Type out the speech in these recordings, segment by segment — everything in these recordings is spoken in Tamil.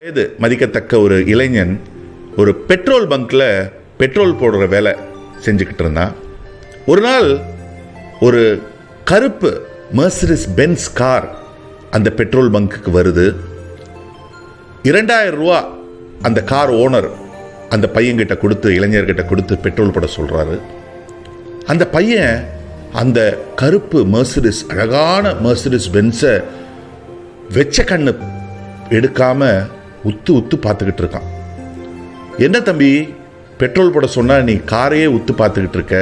வயது மதிக்கத்தக்க ஒரு இளைஞன் ஒரு பெட்ரோல் பங்க்ல பெட்ரோல் போடுற வேலை செஞ்சுக்கிட்டு இருந்தான். ஒரு நாள் ஒரு கருப்பு மெர்சிடிஸ் பென்ஸ் கார் அந்த பெட்ரோல் பங்குக்கு வருது. 2000 ரூபா அந்த கார் ஓனர் அந்த பையன்கிட்ட கொடுத்து, இளைஞர்கிட்ட கொடுத்து பெட்ரோல் போட சொல்றாரு. அந்த பையன் அந்த கருப்பு மெர்சிடிஸ், அழகான மெர்சிடிஸ் பென்ஸை வெச்ச கண்ணு எடுக்காம உத்து உத்து பார்த்துக்கிட்டு இருக்கான். என்ன தம்பி, பெட்ரோல் போட சொன்னா நீ காரையே உத்து பார்த்துக்கிட்டு இருக்க,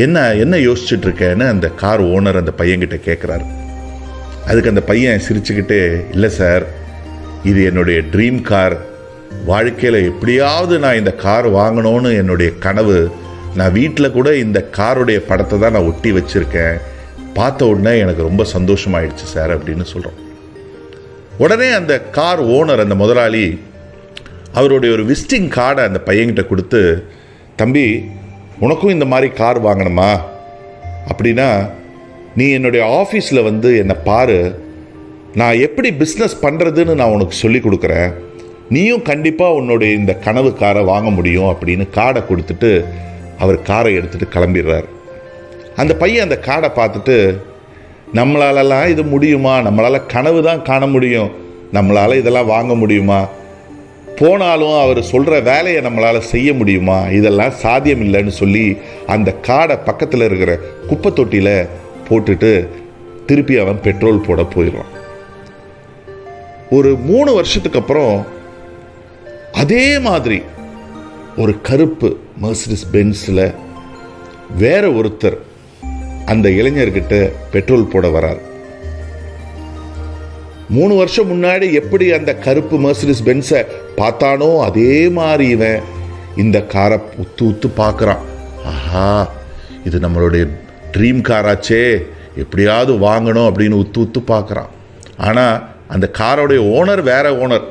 என்ன யோசிச்சுட்டு இருக்கேன்னு அந்த கார் ஓனர் அந்த பையன்கிட்ட கேட்குறாரு. அதுக்கு அந்த பையன் சிரிச்சுக்கிட்டே, இல்லை சார், இது என்னுடைய ட்ரீம் கார். வாழ்க்கையில் எப்படியாவது நான் இந்த கார் வாங்கணும்னு என்னுடைய கனவு. நான் வீட்டில் கூட இந்த காருடைய படத்தை தான் நான் ஒட்டி வச்சுருக்கேன். பார்த்த உடனே எனக்கு ரொம்ப சந்தோஷமாயிடுச்சு சார் அப்படின்னு சொல்கிறோம். உடனே அந்த கார் ஓனர், அந்த முதலாளி, அவருடைய ஒரு விசிட்டிங் கார்டை அந்த பையன்கிட்ட கொடுத்து, தம்பி, உனக்கும் இந்த மாதிரி கார் வாங்கணுமா? அப்படின்னா நீ என்னுடைய ஆஃபீஸில் வந்து என்னை பாரு, நான் எப்படி பிஸ்னஸ் பண்ணுறதுன்னு நான் உனக்கு சொல்லி கொடுக்குறேன். நீயும் கண்டிப்பாக உன்னுடைய இந்த கனவு காரை வாங்க முடியும் அப்படின்னு கார்டை கொடுத்துட்டு அவர் காரை எடுத்துகிட்டு கிளம்பிடுறார். அந்த பையன் அந்த கார்டை பார்த்துட்டு, நம்மளாலலாம் இது முடியுமா? நம்மளால் கனவு தான் காண முடியும், நம்மளால் இதெல்லாம் வாங்க முடியுமா? போனாலும் அவர் சொல்கிற வேலையை நம்மளால் செய்ய முடியுமா? இதெல்லாம் சாத்தியம் இல்லைன்னு சொல்லி அந்த காடை பக்கத்தில் இருக்கிற குப்பை தொட்டியில் போட்டுட்டு திருப்பி அவன் பெட்ரோல் போட போயிடுவான். ஒரு 3 வருஷத்துக்கு அப்புறம் அதே மாதிரி ஒரு கருப்பு மெர்சிடிஸ் பென்ஸில் வேற ஒருத்தர் அந்த இளைஞர்கிட்ட பெட்ரோல் போட வரார். 3 வருஷம் முன்னாடி எப்படி அந்த கருப்பு மெர்சிடிஸ் பென்ஸை பார்த்தானோ அதே மாதிரி இவன் இந்த காரை உத்து உத்து பார்க்குறான். ஆஹா, இது நம்மளுடைய ட்ரீம் காராச்சே, எப்படியாவது வாங்கணும் அப்படின்னு உத்து உத்து பார்க்குறான். ஆனால் அந்த காரோடைய ஓனர் வேற ஓனர்.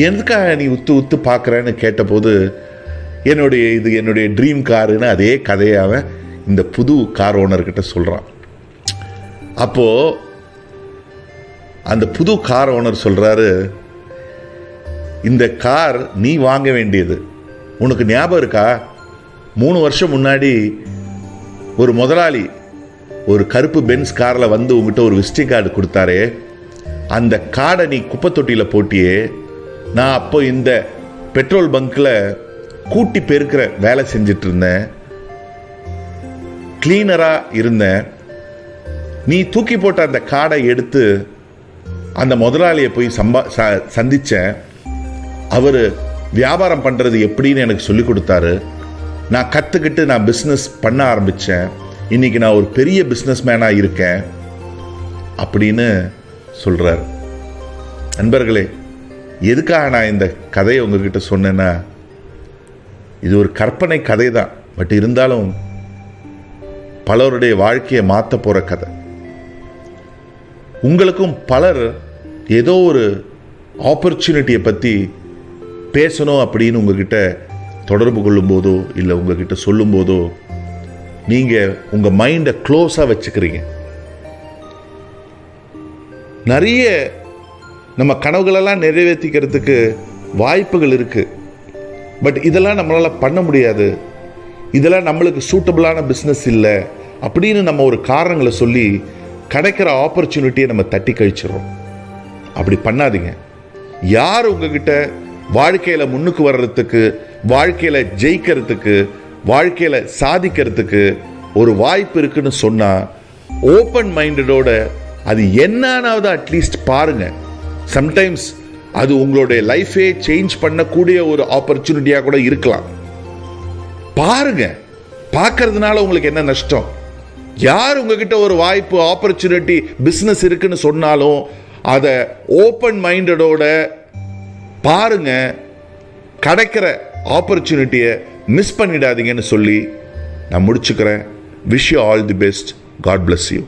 எதுக்காக நீ உத்து உத்து பார்க்குறேன்னு கேட்டபோது, என்னுடைய ட்ரீம் காருன்னு அதே கதையை அவன் இந்த புது கார் ஓனர்கிட்ட சொல்கிறான். அப்போது அந்த புது கார் ஓனர் சொல்கிறாரு, இந்த கார் நீ வாங்க வேண்டியது. உனக்கு ஞாபகம் இருக்கா, 3 வருஷம் முன்னாடி ஒரு முதலாளி ஒரு கருப்பு பென்ஸ் காரில் வந்து உங்ககிட்ட ஒரு விசிட்டிங் கார்டு கொடுத்தாரே, அந்த கார்டை நீ குப்பை தொட்டியில் போட்டியே. நான் அப்போ இந்த பெட்ரோல் பங்க்கில் கூட்டி பெருக்கிற வேலை செஞ்சிட்டு இருந்தேன், கிளீனராக இருந்தேன். நீ தூக்கி போட்ட அந்த கார்டை எடுத்து அந்த முதலாளியை போய் சந்தித்தேன். அவர் வியாபாரம் பண்ணுறது எப்படின்னு எனக்கு சொல்லி கொடுத்தாரு. நான் கற்றுக்கிட்டு நான் பிஸ்னஸ் பண்ண ஆரம்பித்தேன். இன்றைக்கி நான் ஒரு பெரிய பிஸ்னஸ் மேனாக இருக்கேன் அப்படின்னு சொல்கிறார். நண்பர்களே, எதுக்காக நான் இந்த கதையை உங்ககிட்ட சொன்னேன்னா, இது ஒரு கற்பனை கதை தான். பட் இருந்தாலும் பலருடைய வாழ்க்கையை மாற்ற போகிற கதை. உங்களுக்கும் பலர் ஏதோ ஒரு ஆப்பர்ச்சுனிட்டியை பற்றி பேசணும் அப்படின்னு உங்ககிட்ட தொடர்பு கொள்ளும்போதோ இல்லை உங்ககிட்ட சொல்லும்போதோ நீங்கள் உங்கள் மைண்டை க்ளோஸாக வச்சுக்கிறீங்க. நிறைய நம்ம கனவுகளெல்லாம் நிறைவேற்றிக்கிறதுக்கு வாய்ப்புகள் இருக்குது. பட் இதெல்லாம் நம்மளால் பண்ண முடியாது, இதெல்லாம் நம்மளுக்கு சூட்டபிளான பிஸ்னஸ் இல்லை அப்படின்னு நம்ம ஒரு காரணங்களை சொல்லி கிடைக்கிற ஆப்பர்ச்சுனிட்டியை நம்ம தட்டி கழிச்சிடறோம். அப்படி பண்ணாதீங்க. யார் உங்ககிட்ட வாழ்க்கையில் முன்னுக்கு வர்றதுக்கு, வாழ்க்கையில் ஜெயிக்கிறதுக்கு, வாழ்க்கையில் சாதிக்கிறதுக்கு ஒரு வாய்ப்பு இருக்குன்னு சொன்னால் ஓப்பன் மைண்டடோட அது என்னானாவது அட்லீஸ்ட் பாருங்க. சம்டைம்ஸ் அது உங்களுடைய லைஃபே சேஞ்ச் பண்ணக்கூடிய ஒரு ஆப்பர்ச்சுனிட்டியாக கூட இருக்கலாம். பாருங்க. பார்க்கறதுனால உங்களுக்கு என்ன நஷ்டம்? யார் உங்ககிட்ட ஒரு வாய்ப்பு, ஆப்பர்ச்சுனிட்டி, பிஸ்னஸ் இருக்குன்னு சொன்னாலும் அதை ஓப்பன் மைண்டடோட பாருங்க. கிடைக்கிற ஆப்பர்ச்சுனிட்டியை மிஸ் பண்ணிடாதீங்கன்னு சொல்லி நான் முடிச்சுக்கிறேன். Wish you all the best. God bless you.